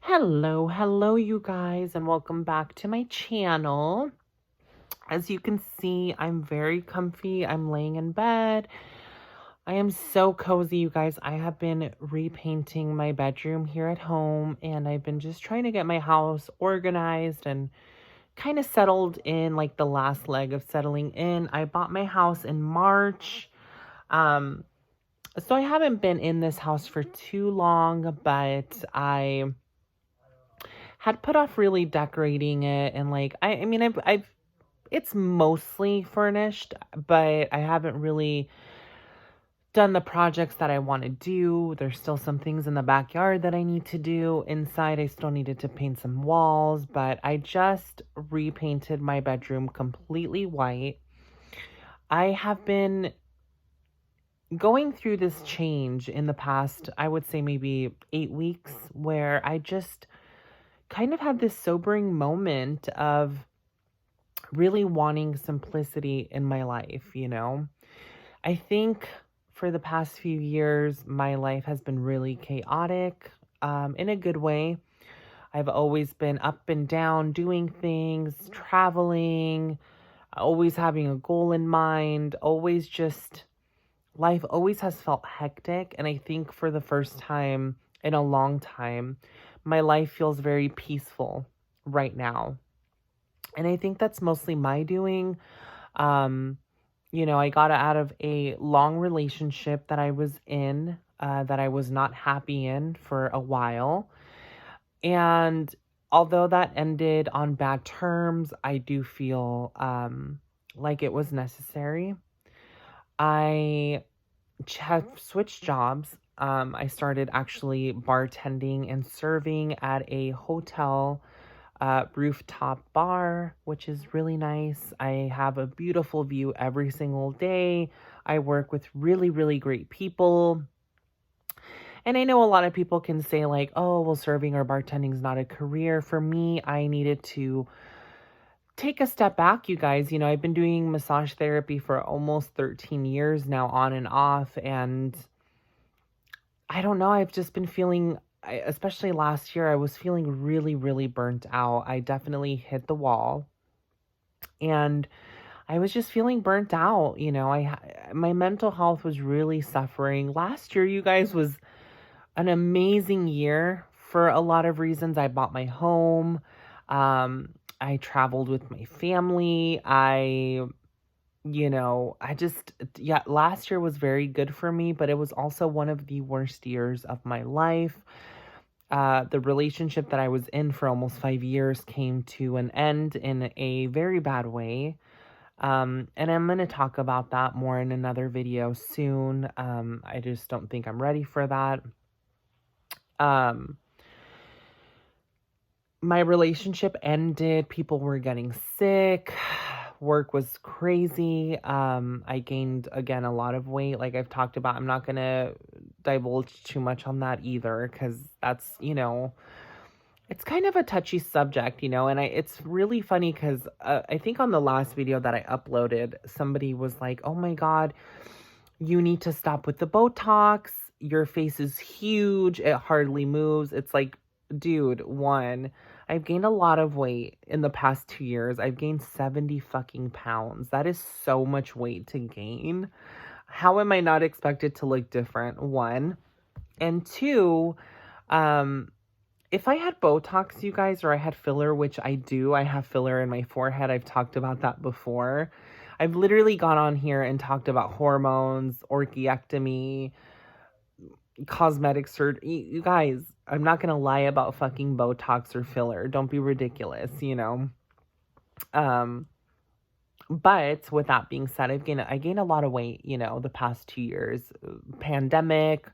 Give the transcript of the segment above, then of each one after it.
Hello, you guys, and welcome back to my channel. As you can see, I'm very comfy. I'm laying in bed. I am so cozy, you guys. I have been repainting my bedroom here at home, and I've been just trying to get my house organized and kind of settled in, like the last leg of settling in. I bought my house in March. Um, so I haven't been in this house for too long, but I had put off really decorating it, and like I mean I've it's mostly furnished, but I haven't really done the projects that I want to do. There's still some things in the backyard that I need to do. Inside I still needed to paint some walls, but I just repainted my bedroom completely white. I have been going through this change in the past, I would say maybe 8 weeks, where I just kind of had this sobering moment of really wanting simplicity in my life. I think for the past few years, my life has been really chaotic, in a good way. I've always been up and down, doing things, traveling, always having a goal in mind, life always has felt hectic. And I think for the first time in a long time, my life feels very peaceful right now. And I think that's mostly my doing. Um, I got out of a long relationship that I was in, that I was not happy in for a while. And although that ended on bad terms, I do feel like it was necessary. I have switched jobs. I started actually bartending and serving at a hotel rooftop bar, which is really nice. I have a beautiful view every single day. I work with really, really great people. And I know a lot of people can say, like, oh, well, serving or bartending is not a career. For me, I needed to take a step back, you guys. I've been doing massage therapy for almost 13 years now, on and off. And I don't know, I've just been feeling, especially last year, I was feeling really, really burnt out. I definitely hit the wall, and I was just feeling burnt out. My mental health was really suffering. Last year, you guys, was an amazing year for a lot of reasons. I bought my home. I traveled with my family. Yeah, last year was very good for me, but it was also one of the worst years of my life. The relationship that I was in for almost 5 years came to an end in a very bad way. And I'm going to talk about that more in another video soon. I just don't think I'm ready for that. My relationship ended. People were getting sick. Work was crazy. I gained, again, a lot of weight. Like I've talked about, I'm not going to divulge too much on that either, because that's, it's kind of a touchy subject, and it's really funny because I think on the last video that I uploaded, somebody was like, oh my God, you need to stop with the Botox. Your face is huge. It hardly moves. It's like, dude, I've gained a lot of weight in the past 2 years. I've gained 70 fucking pounds. That is so much weight to gain. How am I not expected to look different? One. And two, if I had Botox, you guys, or I had filler, which I do, I have filler in my forehead. I've talked about that before. I've literally gone on here and talked about hormones, orchiectomy, cosmetic surgery. You guys, I'm not going to lie about fucking Botox or filler. Don't be ridiculous, But with that being said, I gained a lot of weight, the past 2 years. Pandemic,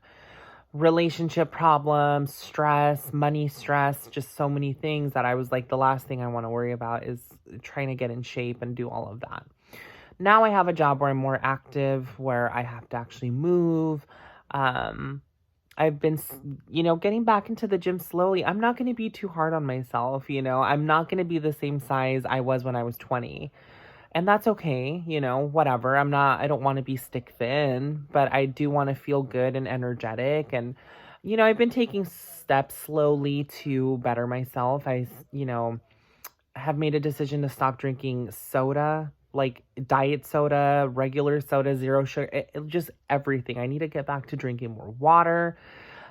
relationship problems, stress, money stress, just so many things that I was like, the last thing I want to worry about is trying to get in shape and do all of that. Now I have a job where I'm more active, where I have to actually move. I've been, getting back into the gym slowly. I'm not going to be too hard on myself. I'm not going to be the same size I was when I was 20. And that's okay, whatever. I don't want to be stick thin, but I do want to feel good and energetic. And I've been taking steps slowly to better myself. Have made a decision to stop drinking soda, like diet soda, regular soda, zero sugar, just everything. I need to get back to drinking more water.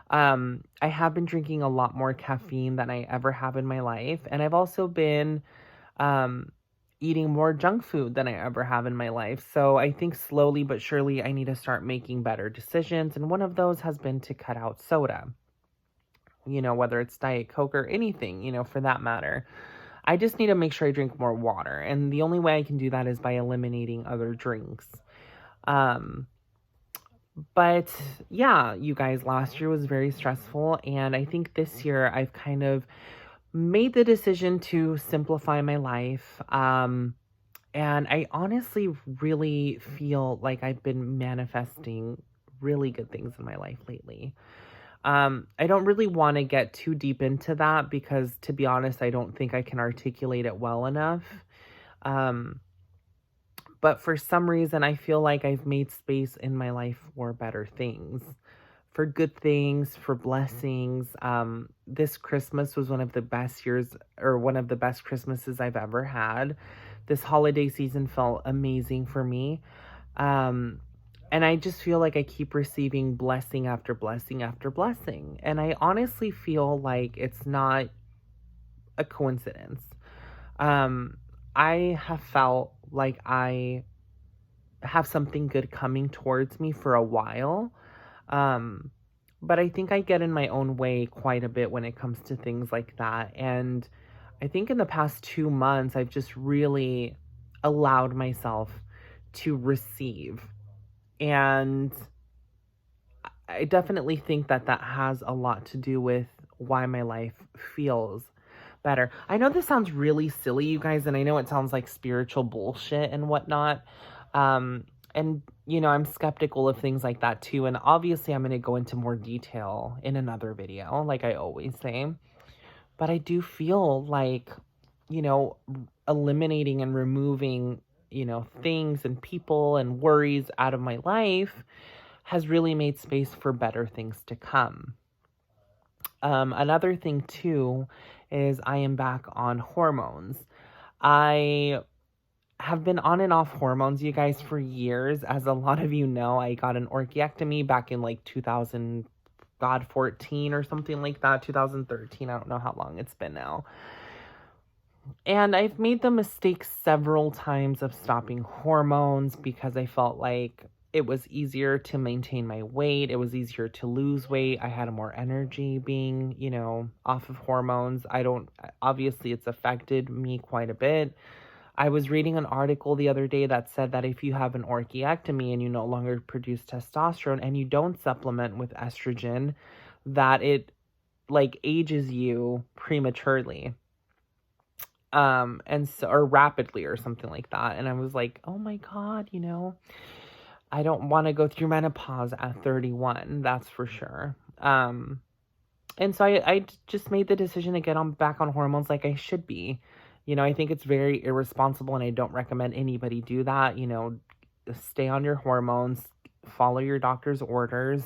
I have been drinking a lot more caffeine than I ever have in my life. And I've also been um, eating more junk food than I ever have in my life. So I think slowly but surely I need to start making better decisions. And one of those has been to cut out soda, whether it's Diet Coke or anything, for that matter. I just need to make sure I drink more water. And the only way I can do that is by eliminating other drinks. Um, but yeah, you guys, last year was very stressful. And I think this year I've kind of made the decision to simplify my life. And I honestly really feel like I've been manifesting really good things in my life lately. I don't really want to get too deep into that because, to be honest, I don't think I can articulate it well enough. Um, but for some reason, I feel like I've made space in my life for better things, for good things, for blessings. This Christmas was one of the best years, or one of the best Christmases I've ever had. This holiday season felt amazing for me. Um, and I just feel like I keep receiving blessing after blessing after blessing. And I honestly feel like it's not a coincidence. Um, I have felt like I have something good coming towards me for a while. Um, but I think I get in my own way quite a bit when it comes to things like that. And I think in the past 2 months, I've just really allowed myself to receive. And I definitely think that that has a lot to do with why my life feels better. I know this sounds really silly, you guys, and I know it sounds like spiritual bullshit and whatnot. And, I'm skeptical of things like that too. And obviously, I'm going to go into more detail in another video, like I always say. But I do feel like, eliminating and removing, things and people and worries out of my life has really made space for better things to come. Another thing too is I am back on hormones. I have been on and off hormones, you guys, for years. As a lot of you know, I got an orchiectomy back in like 2014 or something like that, 2013. I don't know how long it's been now. And I've made the mistake several times of stopping hormones because I felt like it was easier to maintain my weight. It was easier to lose weight. I had more energy being, off of hormones. Obviously, it's affected me quite a bit. I was reading an article the other day that said that if you have an orchiectomy and you no longer produce testosterone and you don't supplement with estrogen, that it like ages you prematurely. And so, or rapidly or something like that. And I was like, oh my God, I don't want to go through menopause at 31, that's for sure. And so I just made the decision to get back on hormones like I should be. I think it's very irresponsible and I don't recommend anybody do that. Stay on your hormones, follow your doctor's orders.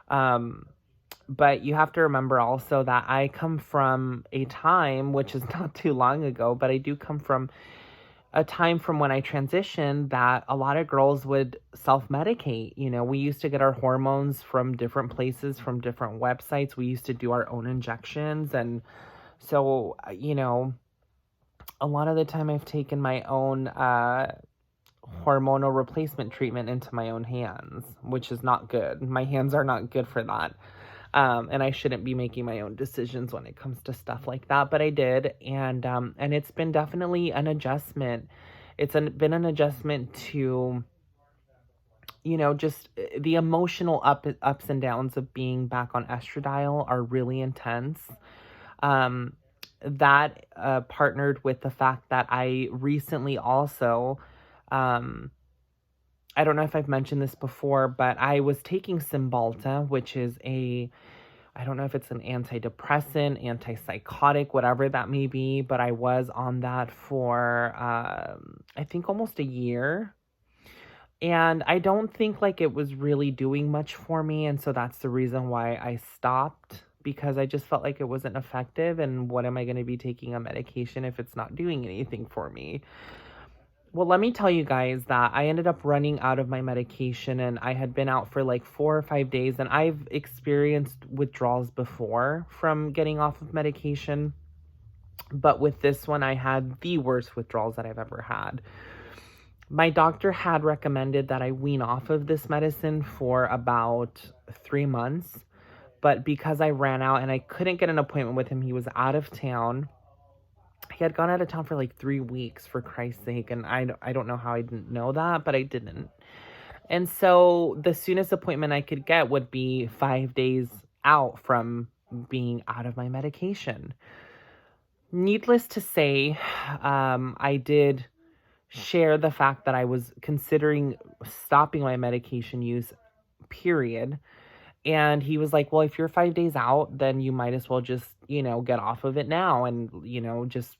But you have to remember also that I come from a time, which is not too long ago, but I do come from a time from when I transitioned that a lot of girls would self-medicate. We used to get our hormones from different places, from different websites. We used to do our own injections. And so, a lot of the time I've taken my own hormonal replacement treatment into my own hands, which is not good. My hands are not good for that. And I shouldn't be making my own decisions when it comes to stuff like that, but I did. And it's been definitely an adjustment. Been an adjustment to, just the emotional ups and downs of being back on estradiol are really intense. That partnered with the fact that I recently also, I don't know if I've mentioned this before, but I was taking Cymbalta, which is I don't know if it's an antidepressant, antipsychotic, whatever that may be, but I was on that for, I think almost a year. And I don't think like it was really doing much for me. And so that's the reason why I stopped, because I just felt like it wasn't effective. And what am I going to be taking a medication if it's not doing anything for me? Well, let me tell you guys that I ended up running out of my medication, and I had been out for like 4 or 5 days, and I've experienced withdrawals before from getting off of medication. But with this one, I had the worst withdrawals that I've ever had. My doctor had recommended that I wean off of this medicine for about 3 months. But because I ran out and I couldn't get an appointment with him, he was out of town. He had gone out of town for like 3 weeks, for Christ's sake. And I don't know how I didn't know that, but I didn't. And so the soonest appointment I could get would be 5 days out from being out of my medication. Needless to say, I did share the fact that I was considering stopping my medication use, period. And he was like, well, if you're 5 days out, then you might as well just, get off of it now and, just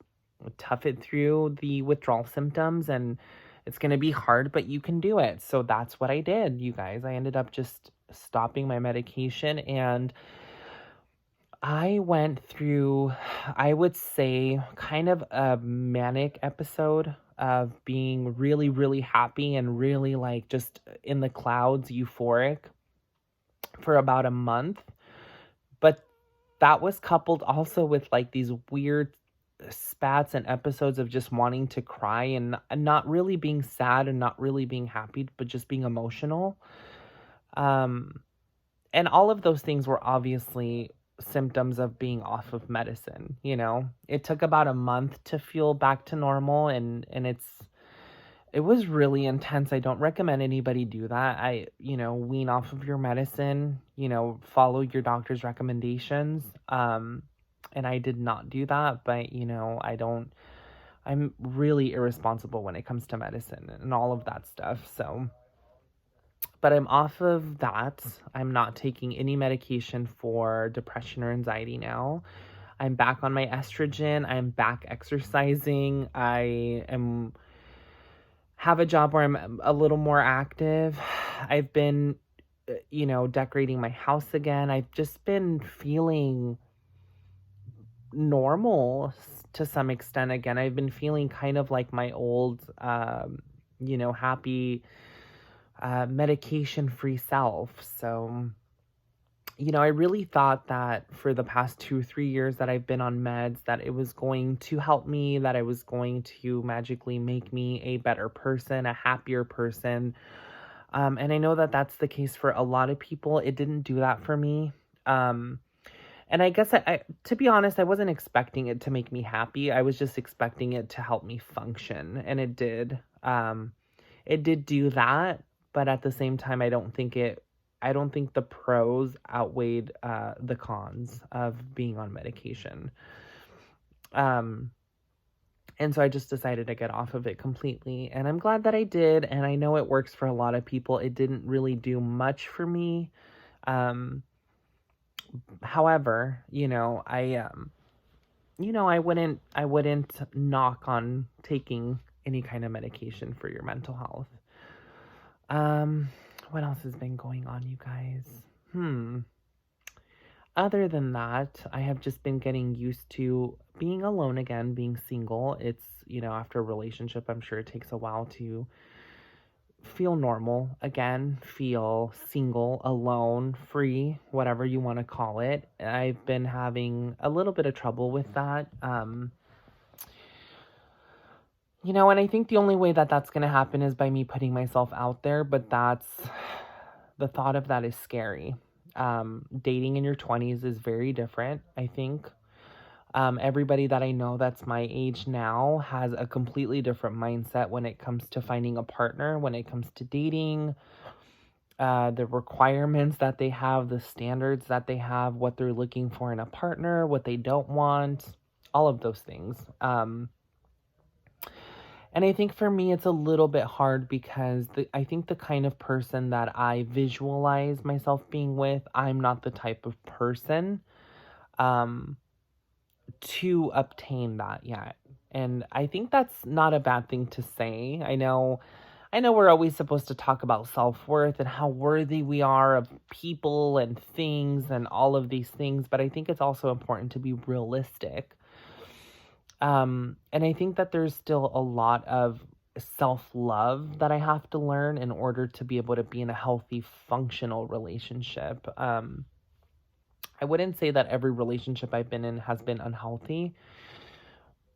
tough it through the withdrawal symptoms. And it's going to be hard, but you can do it. So that's what I did, you guys. I ended up just stopping my medication, and I went through, I would say, kind of a manic episode of being really, really happy and really like just in the clouds, euphoric for about a month. But that was coupled also with like these weird spats and episodes of just wanting to cry and not really being sad and not really being happy, but just being emotional. And all of those things were obviously symptoms of being off of medicine. It took about a month to feel back to normal, and it was really intense. I don't recommend anybody do that. Wean off of your medicine, follow your doctor's recommendations. And I did not do that, but I'm really irresponsible when it comes to medicine and all of that stuff. So, but I'm off of that. I'm not taking any medication for depression or anxiety now. I'm back on my estrogen. I'm back exercising. I have a job where I'm a little more active. I've been, decorating my house again. I've just been feeling normal to some extent again. I've been feeling kind of like my old, happy, medication-free self. So, I really thought that for the past 2 or 3 years that I've been on meds, that it was going to help me, that it was going to magically make me a better person, a happier person. And I know that that's the case for a lot of people. It didn't do that for me. And I guess I, to be honest, I wasn't expecting it to make me happy. I was just expecting it to help me function, and it did. It did do that, but at the same time, I don't think the pros outweighed the cons of being on medication. And so I just decided to get off of it completely, and I'm glad that I did. And I know it works for a lot of people. It didn't really do much for me. However, I wouldn't knock on taking any kind of medication for your mental health. What else has been going on, you guys? Other than that, I have just been getting used to being alone again, being single. It's, after a relationship, I'm sure it takes a while to feel normal again, feel single, alone, free, whatever you want to call it. I've been having a little bit of trouble with that. And I think the only way that that's going to happen is by me putting myself out there, but the thought of that is scary. Dating in your 20s is very different, I think. Everybody that I know that's my age now has a completely different mindset when it comes to finding a partner, when it comes to dating, the requirements that they have, the standards that they have, what they're looking for in a partner, what they don't want, all of those things. And I think for me, it's a little bit hard because I think the kind of person that I visualize myself being with, I'm not the type of person to obtain that yet. And I think that's not a bad thing to say. I know I know we're always supposed to talk about self-worth and how worthy we are of people and things and all of these things, but I think it's also important to be realistic. And I think that there's still a lot of self-love that I have to learn in order to be able to be in a healthy, functional relationship. I wouldn't say that every relationship I've been in has been unhealthy,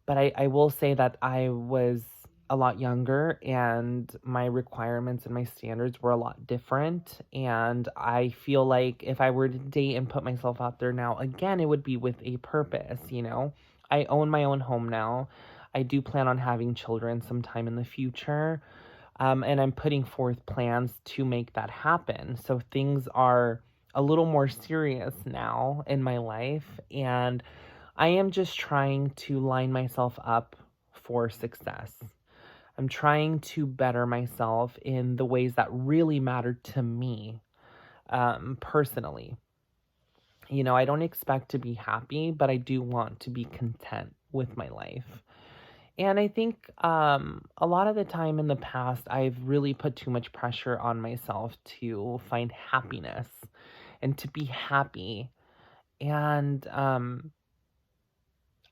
but I will say that I was a lot younger and my requirements and my standards were a lot different. And I feel like if I were to date and put myself out there now, again, it would be with a purpose, you know? I own my own home now. I do plan on having children sometime in the future. And I'm putting forth plans to make that happen. So things are a little more serious now in my life. And I am just trying to line myself up for success. I'm trying to better myself in the ways that really matter to me, personally. You know, I don't expect to be happy, but I do want to be content with my life. And I think a lot of the time in the past, I've really put too much pressure on myself to find happiness and to be happy. And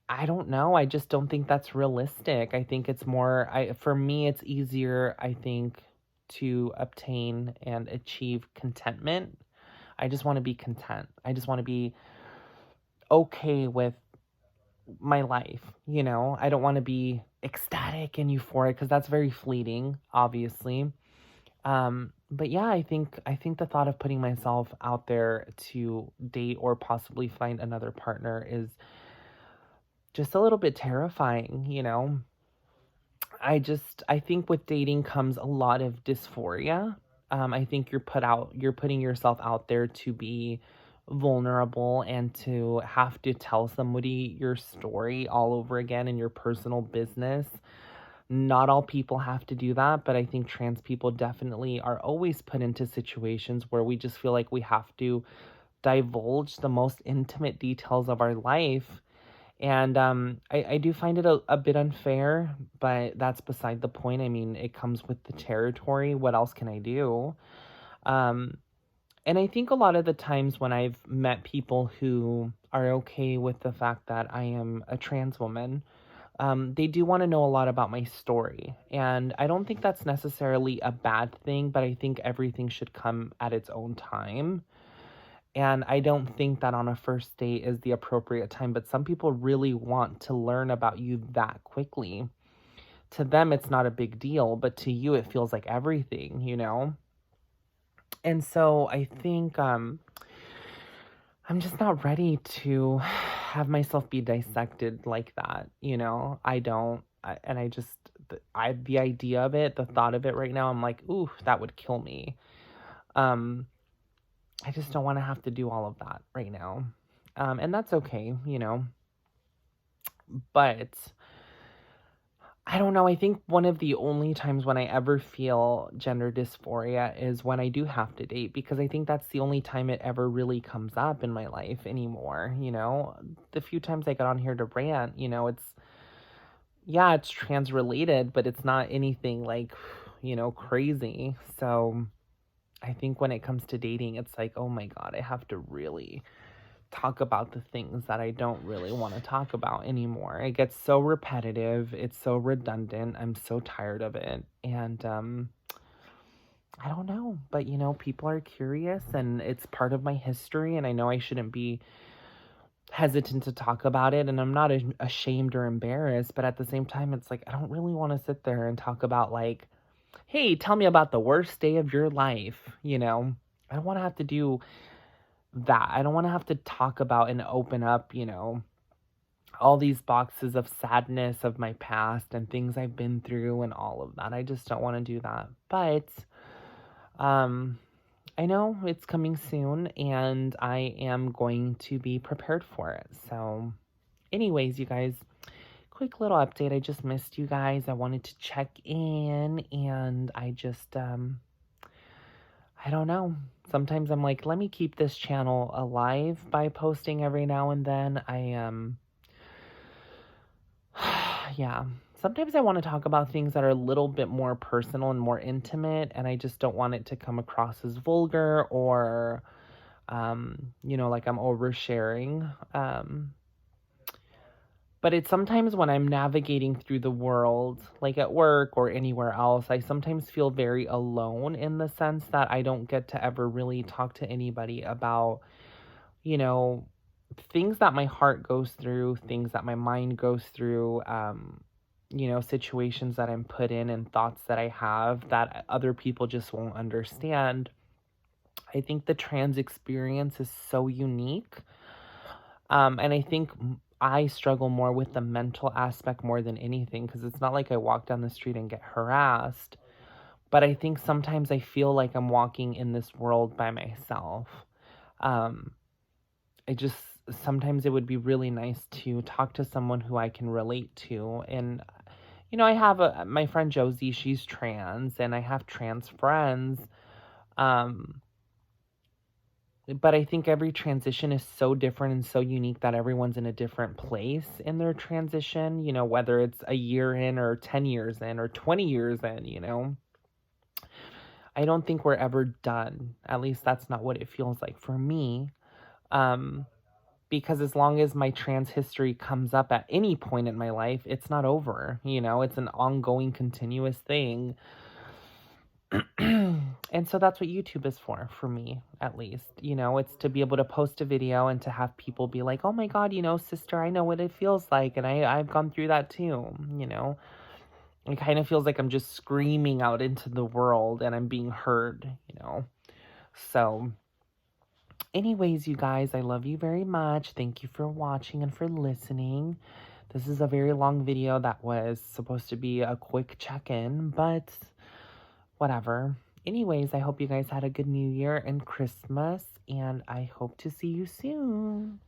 I don't know. I just don't think that's realistic. I think it's more, for me, it's easier, I think, to obtain and achieve contentment. I just want to be content. I just want to be okay with my life, you know? I don't want to be ecstatic and euphoric because that's very fleeting, obviously. But yeah, I think the thought of putting myself out there to date or possibly find another partner is just a little bit terrifying, you know? I think with dating comes a lot of dysphoria. I think you're putting yourself out there to be vulnerable and to have to tell somebody your story all over again in your personal business. Not all people have to do that, but I think trans people definitely are always put into situations where we just feel like we have to divulge the most intimate details of our life. And I do find it a bit unfair, but that's beside the point. I mean, it comes with the territory. What else can I do? Um, and I think a lot of the times when I've met people who are okay with the fact that I am a trans woman, they do want to know a lot about my story. And I don't think that's necessarily a bad thing, but I think everything should come at its own time. And I don't think that on a first date is the appropriate time, but some people really want to learn about you that quickly. To them, it's not a big deal, but to you, it feels like everything, you know? And so I think I'm just not ready to have myself be dissected like that, you know? I don't, and I just, the idea of it, the thought of it right now, I'm like, ooh, that would kill me. Um, I just don't want to have to do all of that right now. And that's okay, you know. But I don't know. I think one of the only times when I ever feel gender dysphoria is when I do have to date, because I think that's the only time it ever really comes up in my life anymore, you know. The few times I got on here to rant, you know, yeah, it's trans related, but it's not anything like, you know, crazy. So I think when it comes to dating, it's like, oh my God, I have to really talk about the things that I don't really want to talk about anymore. It gets so repetitive, it's so redundant. I'm so tired of it. And I don't know, but you know, people are curious and it's part of my history, and I know I shouldn't be hesitant to talk about it, and I'm not ashamed or embarrassed, but at the same time it's like I don't really want to sit there and talk about like, hey, tell me about the worst day of your life, you know? I don't want to have to do that. I don't want to have to talk about and open up, you know, all these boxes of sadness of my past and things I've been through and all of that. I just don't want to do that. But I know it's coming soon and I am going to be prepared for it. So anyways, you guys, quick little update. I just missed you guys. I wanted to check in, and I just I don't know. Sometimes I'm like, let me keep this channel alive by posting every now and then. Yeah. sometimes I want to talk about things that are a little bit more personal and more intimate, and I just don't want it to come across as vulgar or, like I'm oversharing. But it's sometimes when I'm navigating through the world, like at work or anywhere else, I sometimes feel very alone in the sense that I don't get to ever really talk to anybody about, you know, things that my heart goes through, things that my mind goes through, situations that I'm put in and thoughts that I have that other people just won't understand. I think the trans experience is so unique. And I think I struggle more with the mental aspect more than anything because it's not like I walk down the street and get harassed. But I think sometimes I feel like I'm walking in this world by myself. Um, I just sometimes it would be really nice to talk to someone who I can relate to. And, I have my friend Josie, she's trans, and I have trans friends. Um, But I think every transition is so different and so unique that everyone's in a different place in their transition, whether it's a year in or 10 years in or 20 years in. I don't think we're ever done. At least that's not what it feels like for me. Um, because as long as my trans history comes up at any point in my life, it's not over. It's an ongoing, continuous thing. And so that's what YouTube is for me, at least. It's to be able to post a video and to have people be like, oh my God, sister, I know what it feels like. And I've gone through that too. It kind of feels like I'm just screaming out into the world and I'm being heard. So anyways, you guys, I love you very much. Thank you for watching and for listening. This is a very long video that was supposed to be a quick check-in, but whatever. Anyways, I hope you guys had a good New Year and Christmas, and I hope to see you soon.